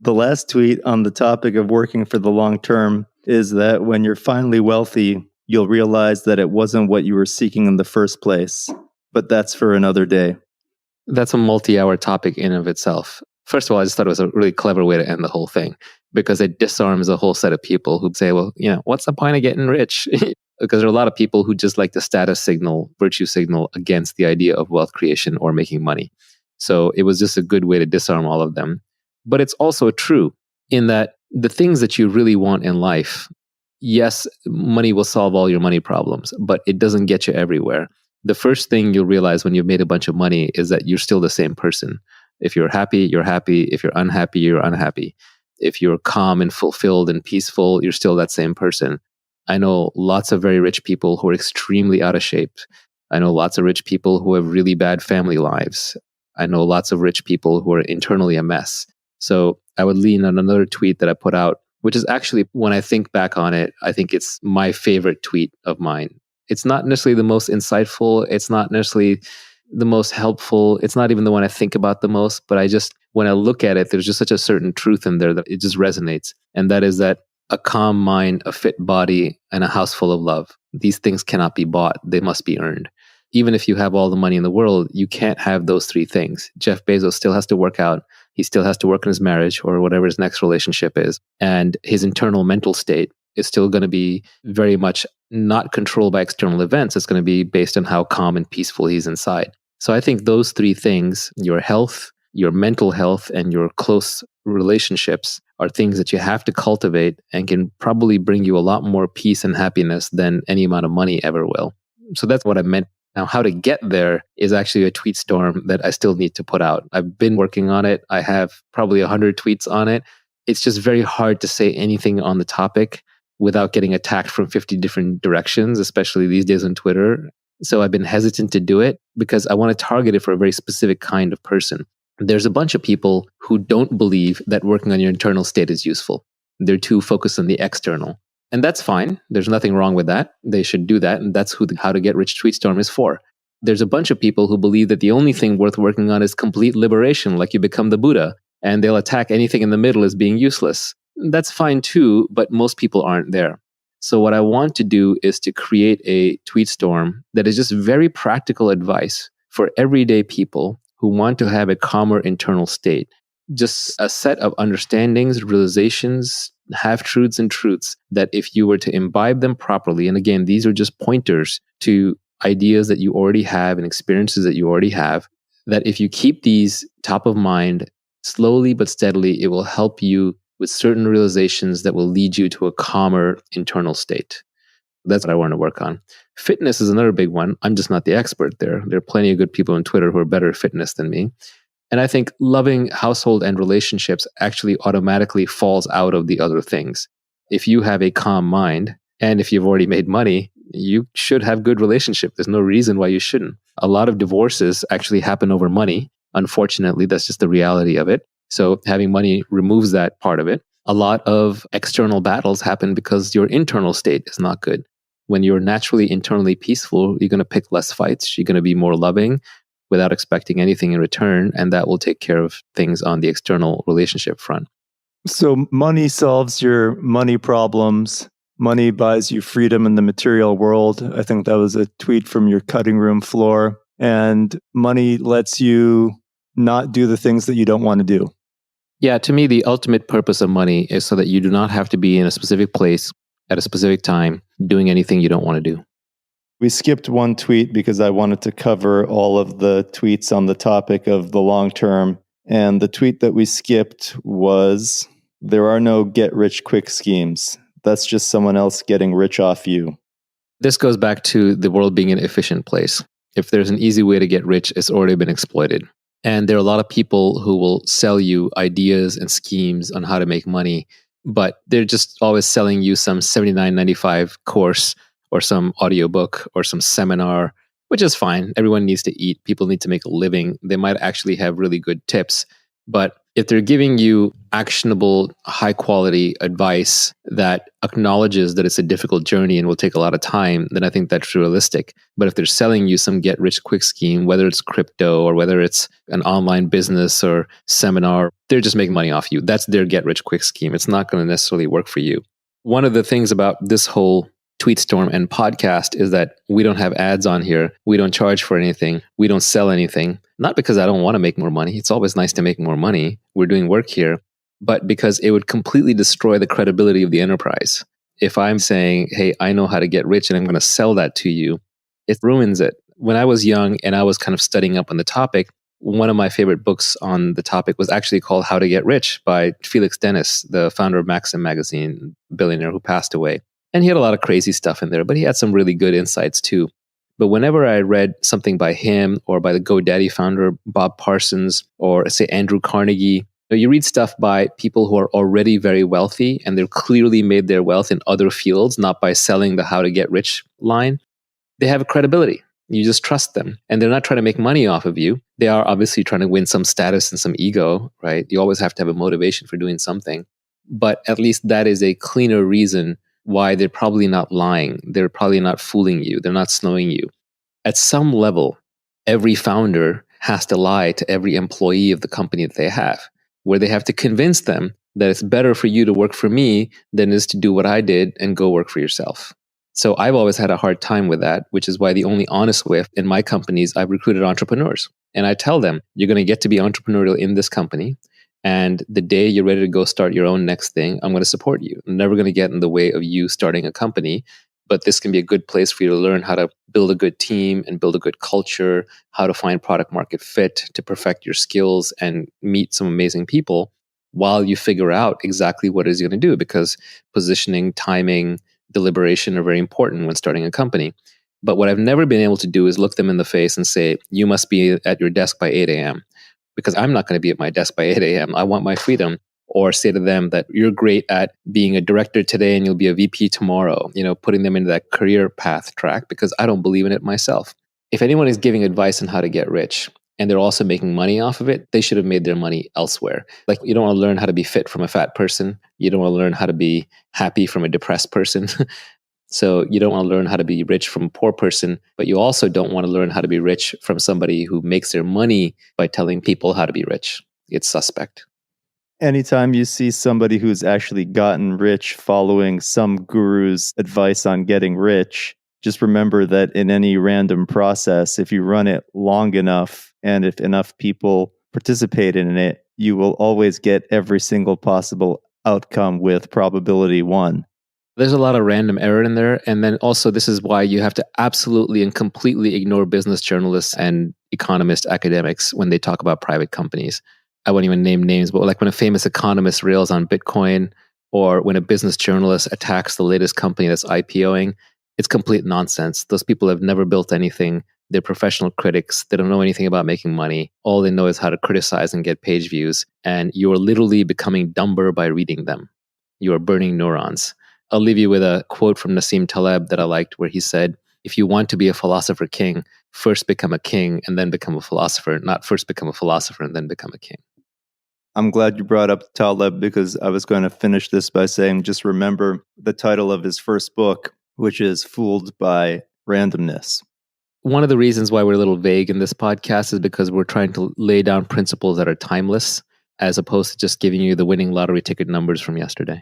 The last tweet on the topic of working for the long term is that when you're finally wealthy, you'll realize that it wasn't what you were seeking in the first place. But that's for another day. That's a multi-hour topic in and of itself. First of all, I just thought it was a really clever way to end the whole thing because it disarms a whole set of people who say, well, what's the point of getting rich? Because there are a lot of people who just like to status signal, virtue signal against the idea of wealth creation or making money. So it was just a good way to disarm all of them. But it's also true in that the things that you really want in life, yes, money will solve all your money problems, but it doesn't get you everywhere. The first thing you'll realize when you've made a bunch of money is that you're still the same person. If you're happy, you're happy. If you're unhappy, you're unhappy. If you're calm and fulfilled and peaceful, you're still that same person. I know lots of very rich people who are extremely out of shape. I know lots of rich people who have really bad family lives. I know lots of rich people who are internally a mess. So I would lean on another tweet that I put out, which is actually, when I think back on it, I think it's my favorite tweet of mine. It's not necessarily the most insightful. It's not necessarily the most helpful. It's not even the one I think about the most, but when I look at it, there's just such a certain truth in there that it just resonates. And that is that a calm mind, a fit body, and a house full of love. These things cannot be bought. They must be earned. Even if you have all the money in the world, you can't have those three things. Jeff Bezos still has to work out. He still has to work on his marriage or whatever his next relationship is. And his internal mental state is still going to be very much not controlled by external events. It's going to be based on how calm and peaceful he's inside. So I think those three things, your health, your mental health, and your close relationships are things that you have to cultivate and can probably bring you a lot more peace and happiness than any amount of money ever will. So that's what I meant. Now, how to get there is actually a tweet storm that I still need to put out. I've been working on it. I have probably 100 tweets on it. It's just very hard to say anything on the topic without getting attacked from 50 different directions, especially these days on Twitter. So I've been hesitant to do it because I want to target it for a very specific kind of person. There's a bunch of people who don't believe that working on your internal state is useful. They're too focused on the external. And that's fine. There's nothing wrong with that. They should do that. And that's who the How to Get Rich Tweetstorm is for. There's a bunch of people who believe that the only thing worth working on is complete liberation, like you become the Buddha, and they'll attack anything in the middle as being useless. That's fine too, but most people aren't there. So what I want to do is to create a tweet storm that is just very practical advice for everyday people who want to have a calmer internal state. Just a set of understandings, realizations, half-truths and truths that if you were to imbibe them properly, and again, these are just pointers to ideas that you already have and experiences that you already have, that if you keep these top of mind, slowly but steadily, it will help you with certain realizations that will lead you to a calmer internal state. That's what I want to work on. Fitness is another big one. I'm just not the expert there. There are plenty of good people on Twitter who are better at fitness than me. And I think loving household and relationships actually automatically falls out of the other things. If you have a calm mind, and if you've already made money, you should have good relationship. There's no reason why you shouldn't. A lot of divorces actually happen over money. Unfortunately, that's just the reality of it. So having money removes that part of it. A lot of external battles happen because your internal state is not good. When you're naturally internally peaceful, you're going to pick less fights. You're going to be more loving without expecting anything in return. And that will take care of things on the external relationship front. So money solves your money problems. Money buys you freedom in the material world. I think that was a tweet from your cutting room floor. And money lets you not do the things that you don't want to do. Yeah, to me, the ultimate purpose of money is so that you do not have to be in a specific place at a specific time doing anything you don't want to do. We skipped one tweet because I wanted to cover all of the tweets on the topic of the long term. And the tweet that we skipped was, "There are no get-rich-quick schemes. That's just someone else getting rich off you." This goes back to the world being an efficient place. If there's an easy way to get rich, it's already been exploited. And there are a lot of people who will sell you ideas and schemes on how to make money, but they're just always selling you some $79.95 course or some audiobook or some seminar, which is fine. Everyone needs to eat. People need to make a living. They might actually have really good tips, but If they're giving you actionable, high quality advice that acknowledges that it's a difficult journey and will take a lot of time, then I think that's realistic. But if they're selling you some get rich quick scheme, whether it's crypto or whether it's an online business or seminar, they're just making money off you. That's their get rich quick scheme. It's not going to necessarily work for you. One of the things about this whole Tweetstorm and podcast is that we don't have ads on here. We don't charge for anything. We don't sell anything. Not because I don't want to make more money. It's always nice to make more money. We're doing work here, but because it would completely destroy the credibility of the enterprise. If I'm saying, hey, I know how to get rich and I'm going to sell that to you, it ruins it. When I was young and I was kind of studying up on the topic, one of my favorite books on the topic was actually called How to Get Rich by Felix Dennis, the founder of Maxim magazine, billionaire who passed away. And he had a lot of crazy stuff in there, but he had some really good insights too. But whenever I read something by him or by the GoDaddy founder, Bob Parsons, or say Andrew Carnegie, you read stuff by people who are already very wealthy and they've clearly made their wealth in other fields, not by selling the how to get rich line. They have credibility. You just trust them. And they're not trying to make money off of you. They are obviously trying to win some status and some ego, right? You always have to have a motivation for doing something. But at least that is a cleaner reason why they're probably not lying. They're probably not fooling you. They're not snowing you. At some level, every founder has to lie to every employee of the company that they have, where they have to convince them that it's better for you to work for me than it is to do what I did and go work for yourself. So I've always had a hard time with that, which is why the only honest way in my companies, I've recruited entrepreneurs. And I tell them, you're going to get to be entrepreneurial in this company. And the day you're ready to go start your own next thing, I'm going to support you. I'm never going to get in the way of you starting a company, but this can be a good place for you to learn how to build a good team and build a good culture, how to find product market fit, to perfect your skills and meet some amazing people while you figure out exactly what it is you're going to do, because positioning, timing, deliberation are very important when starting a company. But what I've never been able to do is look them in the face and say, you must be at your desk by 8 a.m. because I'm not going to be at my desk by 8 a.m. I want my freedom. Or say to them that you're great at being a director today and you'll be a VP tomorrow, putting them into that career path track, because I don't believe in it myself. If anyone is giving advice on how to get rich and they're also making money off of it, they should have made their money elsewhere. Like, you don't want to learn how to be fit from a fat person. You don't want to learn how to be happy from a depressed person. So you don't want to learn how to be rich from a poor person, but you also don't want to learn how to be rich from somebody who makes their money by telling people how to be rich. It's suspect. Anytime you see somebody who's actually gotten rich following some guru's advice on getting rich, just remember that in any random process, if you run it long enough and if enough people participate in it, you will always get every single possible outcome with probability 1. There's a lot of random error in there. And then also, this is why you have to absolutely and completely ignore business journalists and economist academics when they talk about private companies. I won't even name names, but like when a famous economist rails on Bitcoin, or when a business journalist attacks the latest company that's IPOing, it's complete nonsense. Those people have never built anything. They're professional critics. They don't know anything about making money. All they know is how to criticize and get page views. And you're literally becoming dumber by reading them. You are burning neurons. I'll leave you with a quote from Nassim Taleb that I liked, where he said, if you want to be a philosopher king, first become a king and then become a philosopher, not first become a philosopher and then become a king. I'm glad you brought up Taleb, because I was going to finish this by saying, just remember the title of his first book, which is Fooled by Randomness. One of the reasons why we're a little vague in this podcast is because we're trying to lay down principles that are timeless, as opposed to just giving you the winning lottery ticket numbers from yesterday.